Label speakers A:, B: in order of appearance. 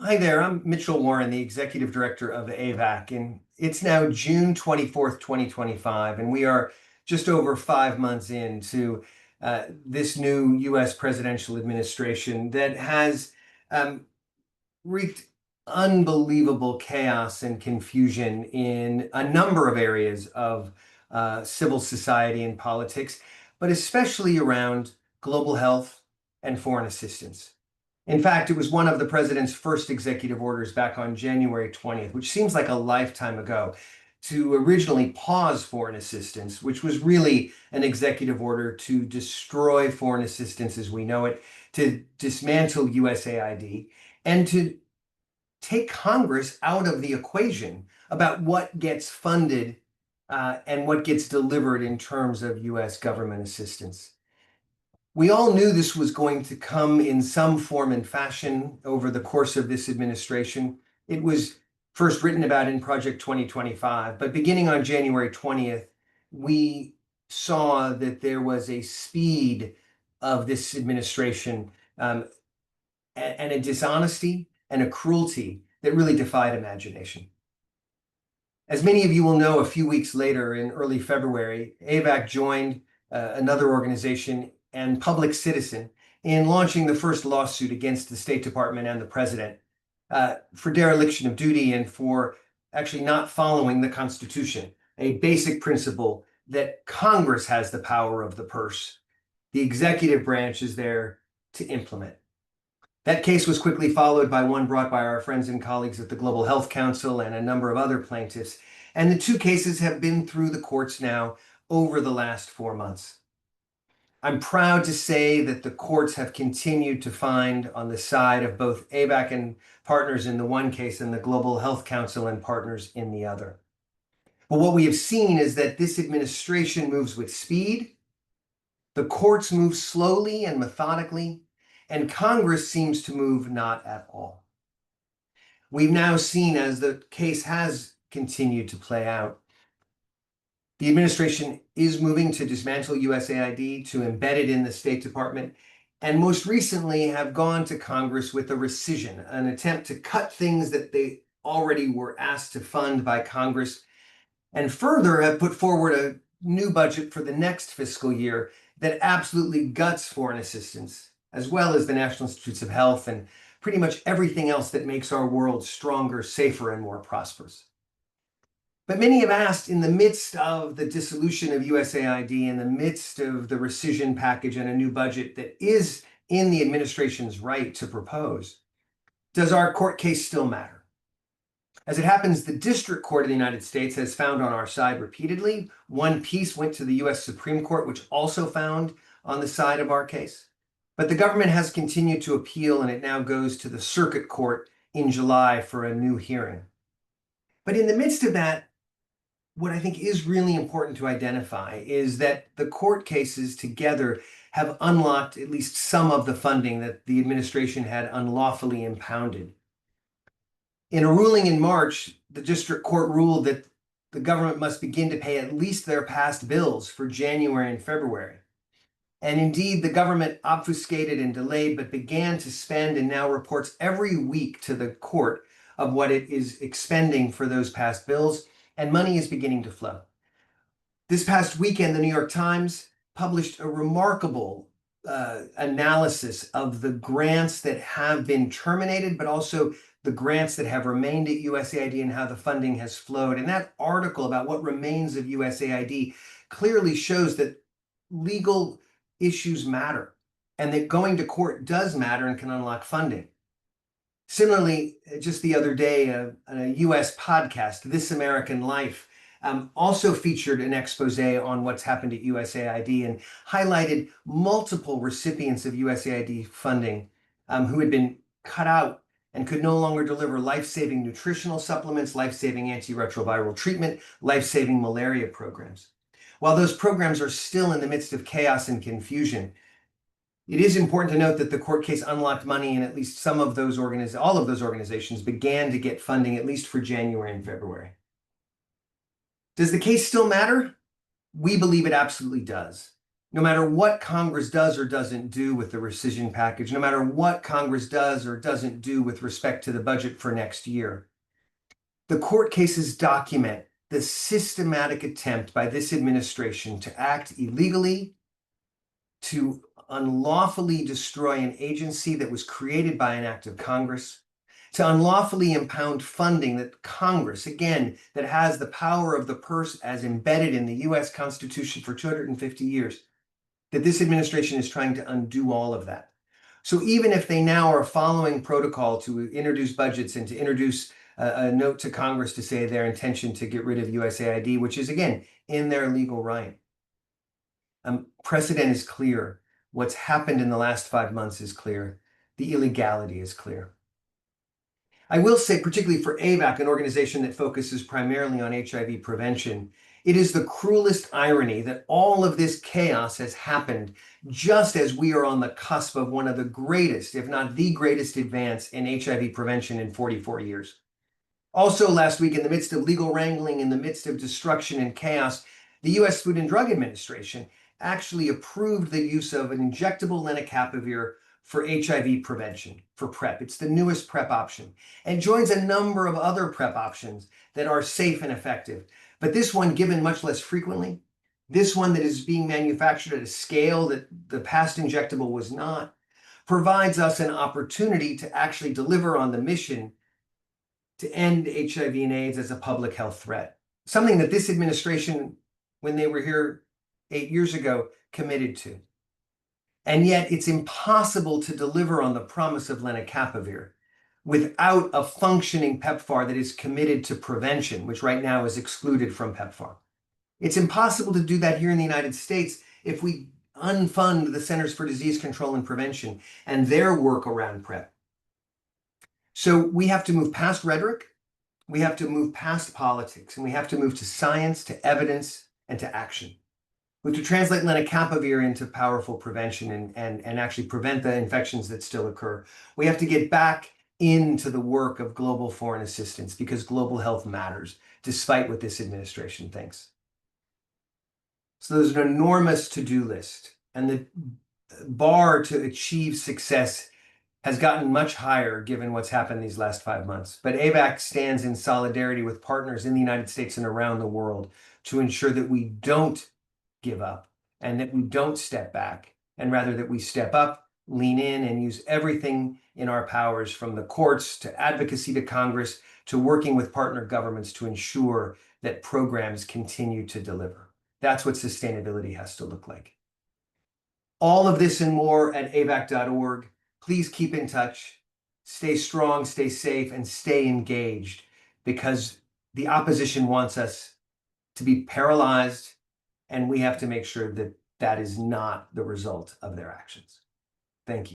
A: Hi there, I'm Mitchell Warren, the Executive Director of AVAC, and it's now June 24th, 2025, and we are just over 5 months into this new US presidential administration that has um, wreaked unbelievable chaos and confusion in a number of areas of civil society and politics, but especially around global health and foreign assistance. In fact, it was one of the president's first executive orders back on January 20th, which seems like a lifetime ago, to originally pause foreign assistance, which was really an executive order to destroy foreign assistance as we know it, to dismantle USAID, and to take Congress out of the equation about what gets funded and what gets delivered in terms of US government assistance. We all knew this was going to come in some form and fashion over the course of this administration. It was first written about in Project 2025, but beginning on January 20th, we saw that there was a speed of this administration and a dishonesty and a cruelty that really defied imagination. As many of you will know, a few weeks later in early February, AVAC joined another organization and public citizen in launching the first lawsuit against the State Department and the president for dereliction of duty and for actually not following the Constitution, a basic principle that Congress has the power of the purse. The executive branch is there to implement. That case was quickly followed by one brought by our friends and colleagues at the Global Health Council and a number of other plaintiffs. And the two cases have been through the courts now over the last 4 months. I'm proud to say that the courts have continued to find on the side of both AVAC and partners in the one case and the Global Health Council and partners in the other. But what we have seen is that this administration moves with speed, the courts move slowly and methodically, and Congress seems to move not at all. We've now seen, as the case has continued to play out, the administration is moving to dismantle USAID, to embed it in the State Department, and most recently have gone to Congress with a rescission, an attempt to cut things that they already were asked to fund by Congress, and further have put forward a new budget for the next fiscal year that absolutely guts foreign assistance, as well as the National Institutes of Health and pretty much everything else that makes our world stronger, safer, and more prosperous. But many have asked, in the midst of the dissolution of USAID, in the midst of the rescission package and a new budget that is in the administration's right to propose, does our court case still matter? As it happens, the District Court of the United States has found on our side repeatedly. One piece went to the US Supreme Court, which also found on the side of our case. But the government has continued to appeal, and it now goes to the Circuit Court in July for a new hearing. But in the midst of that, what I think is really important to identify is that the court cases together have unlocked at least some of the funding that the administration had unlawfully impounded. In a ruling in March, the district court ruled that the government must begin to pay at least their past bills for January and February. And indeed, the government obfuscated and delayed, but began to spend and now reports every week to the court of what it is expending for those past bills, and money is beginning to flow. This past weekend, the New York Times published a remarkable analysis of the grants that have been terminated, but also the grants that have remained at USAID and how the funding has flowed. And that article about what remains of USAID clearly shows that legal issues matter and that going to court does matter and can unlock funding. Similarly, just the other day, a US podcast, This American Life, also featured an expose on what's happened at USAID and highlighted multiple recipients of USAID funding who had been cut out and could no longer deliver life-saving nutritional supplements, life-saving antiretroviral treatment, life-saving malaria programs. While those programs are still in the midst of chaos and confusion, it is important to note that the court case unlocked money, and at least some of those all of those organizations began to get funding, at least for January and February. Does the case still matter? We believe it absolutely does. no matter what Congress does or doesn't do with the rescission package, no matter what Congress does or doesn't do with respect to the budget for next year, the court cases document the systematic attempt by this administration to act illegally, to unlawfully destroy an agency that was created by an act of Congress, to unlawfully impound funding that Congress, again, that has the power of the purse as embedded in the US Constitution for 250 years, that this administration is trying to undo all of that. So even if they now are following protocol to introduce budgets and to introduce a note to Congress to say their intention to get rid of USAID, which is, again, in their legal right, precedent is clear. What's happened in the last 5 months is clear. The illegality is clear. I will say, particularly for AVAC, an organization that focuses primarily on HIV prevention, it is the cruelest irony that all of this chaos has happened just as we are on the cusp of one of the greatest, if not the greatest, advance in HIV prevention in 44 years. Also last week, in the midst of legal wrangling, in the midst of destruction and chaos, the US Food and Drug Administration actually approved the use of an injectable lenacapavir for HIV prevention, for PrEP. It's the newest PrEP option, and joins a number of other PrEP options that are safe and effective. But this one, given much less frequently, this one that is being manufactured at a scale that the past injectable was not, provides us an opportunity to actually deliver on the mission to end HIV and AIDS as a public health threat. Something that this administration, when they were here 8 years ago, committed to. And yet it's impossible to deliver on the promise of lenacapavir without a functioning PEPFAR that is committed to prevention, which right now is excluded from PEPFAR. It's impossible to do that here in the United States if we unfund the Centers for Disease Control and Prevention and their work around PrEP. So we have to move past rhetoric, we have to move past politics, and we have to move to science, to evidence, and to action. We have to translate lenacapavir into powerful prevention and actually prevent the infections that still occur. We have to get back into the work of global foreign assistance because global health matters, despite what this administration thinks. So there's an enormous to-do list, and the bar to achieve success has gotten much higher given what's happened these last 5 months. But AVAC stands in solidarity with partners in the United States and around the world to ensure that we don't give up and that we don't step back, and rather that we step up, lean in, and use everything in our powers, from the courts to advocacy to Congress to working with partner governments to ensure that programs continue to deliver. That's what sustainability has to look like. All of this and more at avac.org. Please keep in touch, stay strong, stay safe, and stay engaged, because the opposition wants us to be paralyzed, and we have to make sure that that is not the result of their actions. Thank you.